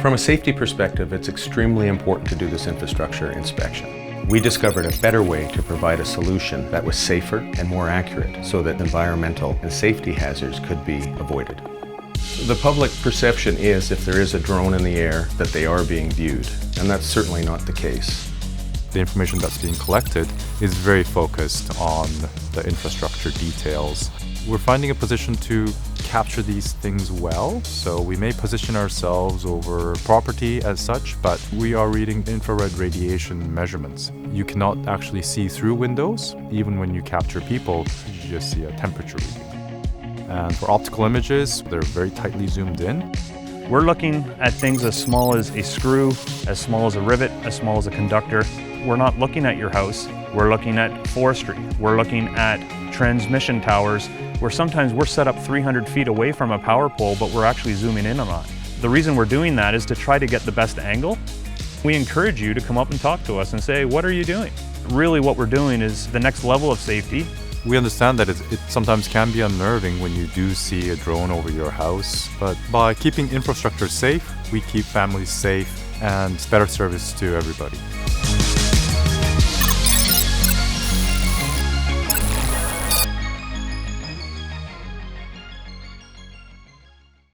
From a safety perspective, it's extremely important to do this infrastructure inspection. We discovered a better way to provide a solution that was safer and more accurate so that environmental and safety hazards could be avoided. The public perception is, if there is a drone in the air, that they are being viewed, and that's certainly not the case. The information that's being collected is very focused on the infrastructure details. We're finding a position to capture these things well, so we may position ourselves over property as such, but we are reading infrared radiation measurements. You cannot actually see through windows. Even when you capture people, you just see a temperature reading. And for optical images, they're very tightly zoomed in. We're looking at things as small as a screw, as small as a rivet, as small as a conductor. We're not looking at your house, we're looking at forestry. We're looking at transmission towers, where sometimes we're set up 300 feet away from a power pole, but we're actually zooming in on it. The reason we're doing that is to try to get the best angle. We encourage you to come up and talk to us and say, what are you doing? Really what we're doing is the next level of safety. We understand that it sometimes can be unnerving when you do see a drone over your house, but by keeping infrastructure safe, we keep families safe and better service to everybody.